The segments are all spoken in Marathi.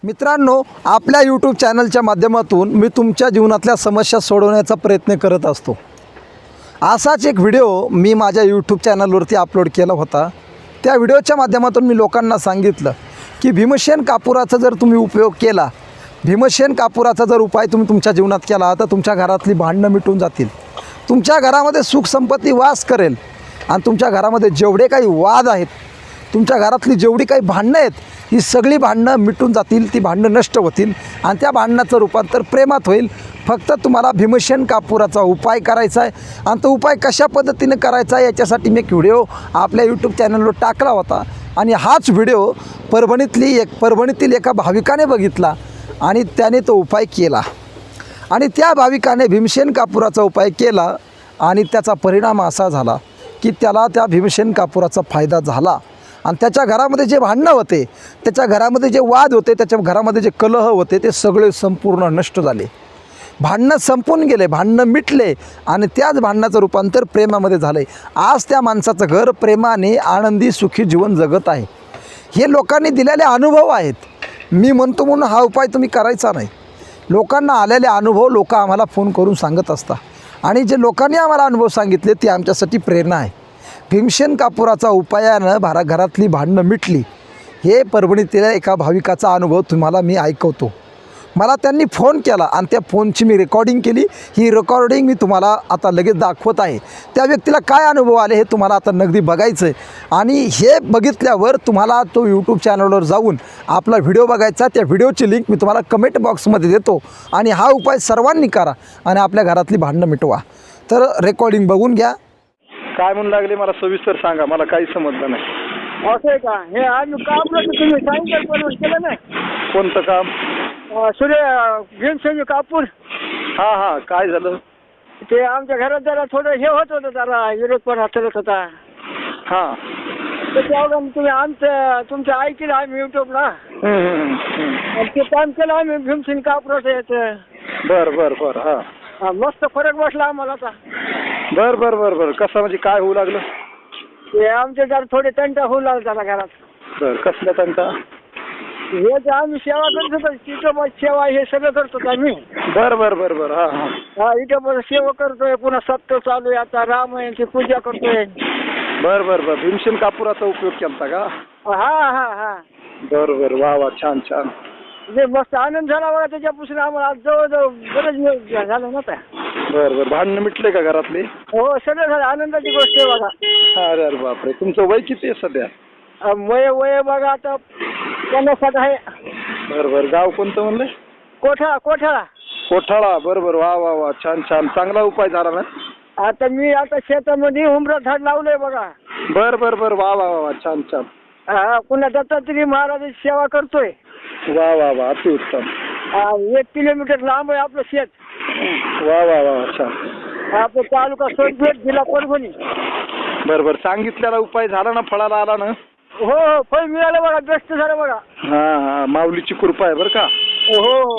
मित्रांनो, आपल्या यूट्यूब चॅनलच्या माध्यमातून मी तुमच्या जीवनातल्या समस्या सोडवण्याचा प्रयत्न करत असतो. असाच एक व्हिडिओ मी माझ्या यूट्यूब चॅनलवरती अपलोड केला होता. त्या व्हिडिओच्या माध्यमातून मी लोकांना सांगितलं की भीमसेन कापूराचा जर तुम्ही उपयोग केला, भीमसेन कापूराचा जर उपाय तुम्ही तुमच्या जीवनात केला तर तुमच्या घरातली भांडणं मिटून जातील, तुमच्या घरामध्ये सुख संपत्ती वास करेल आणि तुमच्या घरामध्ये जेवढे काही वाद आहेत, तुमच्या घरातली जेवढी काही भांडणं आहेत, ही सगळी भांडणं मिटून जातील, ती भांडणं नष्ट होतील आणि त्या भांडणाचं रूपांतर प्रेमात होईल. फक्त तुम्हाला भीमसेन कापूराचा उपाय करायचा आहे आणि तो उपाय कशा पद्धतीने करायचा आहे याच्यासाठी मी एक व्हिडिओ आपल्या यूट्यूब चॅनलवर टाकला होता आणि हाच व्हिडिओ परभणीतील एका भाविकाने बघितला आणि त्याने तो उपाय केला आणि त्या भाविकाने भीमसेन कापूराचा उपाय केला आणि त्याचा परिणाम असा झाला की त्याला त्या भीमसेन कापूराचा फायदा झाला आणि त्याच्या घरामध्ये जे भांडणं होते, त्याच्या घरामध्ये जे वाद होते, त्याच्या घरामध्ये जे कलह होते, ते सगळे संपूर्ण नष्ट झाले. भांडणं संपून गेले, भांडणं मिटले आणि त्याच भांडणाचं रूपांतर प्रेमामध्ये झालं. आज त्या माणसाचं घर प्रेमाने आनंदी सुखी जीवन जगत आहे. हे लोकांनी दिलेले अनुभव आहेत. मी म्हणतो म्हणून हा उपाय तुम्ही करायचा नाही. लोकांना आलेले अनुभव लोक आम्हाला फोन करून सांगत असतात आणि जे लोकांनी आम्हाला अनुभव सांगितले ते आमच्यासाठी प्रेरणा आहे. भीमसेन कापूराचा उपायानं घरातली भांडणं मिटली. हे परभणीतील एका भाविकाचा अनुभव तुम्हाला मी ऐकवतो. मला त्यांनी फोन केला आणि त्या फोनची मी रेकॉर्डिंग केली. ही रेकॉर्डिंग मी तुम्हाला आता लगेच दाखवत आहे. त्या व्यक्तीला काय अनुभव आले हे तुम्हाला आता नगदी बघायचं आहे आणि हे बघितल्यावर तुम्हाला तो यूट्यूब चॅनलवर जाऊन आपला व्हिडिओ बघायचा. त्या व्हिडिओची लिंक मी तुम्हाला कमेंट बॉक्समध्ये देतो आणि हा उपाय सर्वांनी करा आणि आपल्या घरातली भांडणं मिटवा. तर रेकॉर्डिंग बघून घ्या. काय म्हणू लागले मला सविस्तर सांगा, मला काही समजलं नाही. असं आहे का? हे आम्ही काम तुम्ही सांगितलं पण केलं नाही. कोणतं काम? भीमसेन कापूर. हा हा, काय झालं? ते आमच्या घरात जरा थोडं हे होत होतं, जरा विरोध पण हातळत होता. हा, त्याच्यावर तुम्ही तुमच्या ऐकलं आम्ही युट्यूबला आणि ते काम केलं आम्ही भीमसेन कापूराचं याचं. बर बर बर. हा, मस्त फरक बसला आम्हाला आता. बर बर बर बर. कसं म्हणजे काय होऊ लागलं? ते आमचे जरा थोडे तंटा होऊ लागला त्याला घरात. बर, कसल्या तंटा? हे जे आम्ही सेवा करत होतो, इटोबा सेवा हे सगळं करतो आम्ही. बर बर बर बर. हा हा हा, इटोबा सेवा करतोय, पुन्हा सप्त चालू आहे, आता रामायणची पूजा करतोय. बर बर बर. भीमसेन कापूराचा उपयोग केलता का? हा हा हा. बर बर. वा वा, छान छान. म्हणजे मस्त आनंद झाला बघा त्याच्यापासून आम्हाला. आज जवळजवळ बरंच वेळ झालं ना त्या. बर बर. भांडणं मिटले का घरातले? हो, सगळं झालं. आनंदाची गोष्ट आहे बघा. अरे अरे बापरे. तुमचं वय किती आहे सध्या? वय बघा आता 50 आहे. बर बर. गाव कोणतं म्हणले? कोठाळा. कोठाळा. बर बर. वा वा वा, छान छान. चांगला उपाय झाला ना? आता मी शेतामध्ये उमरा झाड लावलंय बघा. बर बर बर. वा वा वा, छान छान. हा, पुन्हा दत्तात्रय महाराजांची सेवा करतोय. वा वा वा, अतिउत्तम. 1 किलोमीटर लांब आहे आपलं शेत. वा वा वा, छान. आपलं तालुका सोनपेठ, जिल्हा परभणी. बर बर. सांगितलेला उपाय झाला ना, फळाला आला ना? हो, फळ मिळालं बघा, बेस्ट झालं बघा. हा हा, माऊलीची कृपा आहे बरं का. हो.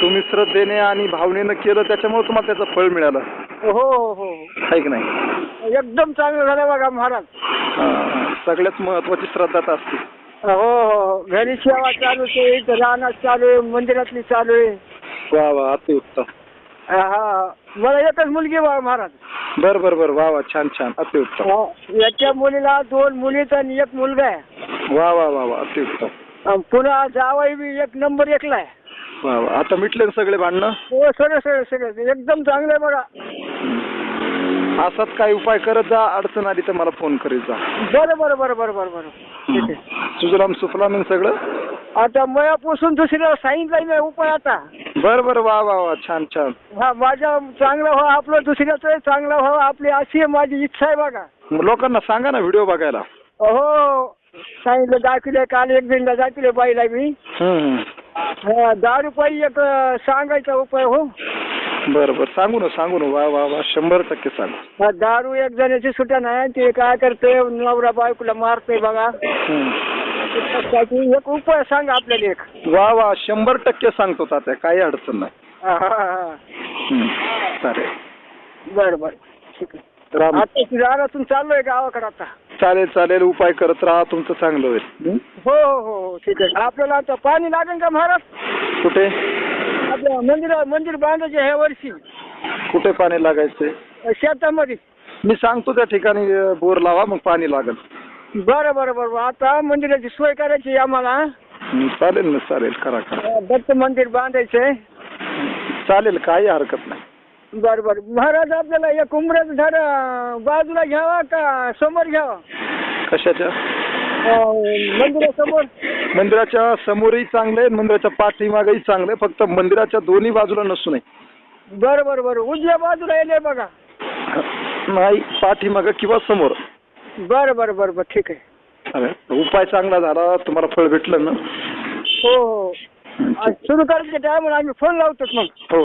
तुम्ही श्रद्धेने आणि भावनेनं केलं त्याच्यामुळे तुम्हाला त्याचं फळ मिळालं. हो. आहे की नाही? एकदम चांगलं झालं बघा महाराज. सगळ्यात महत्वाची श्रद्धाच असते. हो. घरी सेवा चालू आहे, रानात चालू आहे, मंदिरातली चालू आहे. वा वा, अतिउत्तम. हा, मला एकच मुलगी बघा महाराज. बर बर बर. वा वा, छान छान. अतिउत्तम. याच्या मुलीला 2 मुलीत आणि 1 मुलगा आहे. वा वा वा वा, अतिउत्तम. पुन्हा जावाई बी 1 नंबर 1ला आहे. वा वा. आता मिटले ना सगळे भांडणं? हो, सगळं एकदम चांगलं आहे बघा. असाच काही उपाय करत जा. अडचण आली तर मला फोन करीत जा. बरं. ठीक आहे. सुजलाम सुफलाम सगळं. आता मयापासून दुसऱ्याला सांगितलं नाही उपाय आता. बर बर. वा वा वा, छान छान. हा, माझा चांगला व्हावं, आपलं दुसऱ्याचं चांगला व्हावं, आपली अशी आहे माझी इच्छा आहे बघा. लोकांना सांगा ना व्हिडिओ बघायला. हो, सांगितलं, दाखवले. काल 1 जणला दाखवले बाईला मी. 10 रुपये एक सांगायचा उपाय. हो, बर बर. सांगू ना. वा वा वा, 100% सांगू. दारू 1 जणाची सुट्या नाही. ते काय करते, नवरा बायकोला मारते बघा. एक उपाय सांगा आपल्याला एक. वा वा, 100% सांगतो तात्या, काही अडचण नाही. चालेल. बरं. ठीक आहे. आता रानातून चाललोय गावाकडे आता. चालेल चालेल, उपाय करत राहा, तुमचं चांगलं होईल. हो हो हो ठीक आहे. आपल्याला आता पाणी लागेल का महाराज? कुठे आपल्या मंदिर बांधायचे ह्या वर्षी. कुठे पाणी लागायचंय? शेतामध्ये. मी सांगतो त्या ठिकाणी बोर लावा, मग पाणी लागेल. बरं बरं बरं. आता मंदिराची सोय करायची आम्हाला. चालेल ना, चालेल, करा करा. दत्त मंदिर बांधायचंय. चालेल, काही हरकत नाही. बरं बरं. महाराज आपल्याला एक उंबऱ्याचं झाड बाजूला घ्यावा का समोर घ्यावा? कशाच्या? मंदिरासमोर. मंदिराच्या समोरही चांगलं आहे, मंदिराच्या पाठीमागेही चांगलं आहे, फक्त मंदिराच्या दोन्ही बाजूला नसू नये. बरं बरं बरं. उजव्या बाजूला येणे बघा. नाही, पाठीमागं किंवा समोर. बरं बरं बरं बरं ठीक आहे. अरे, उपाय चांगला झाला, तुम्हाला फळ भेटलं ना. हो हो. सुरू करायचं टायमाला आम्ही फोन लावतोच मग. हो.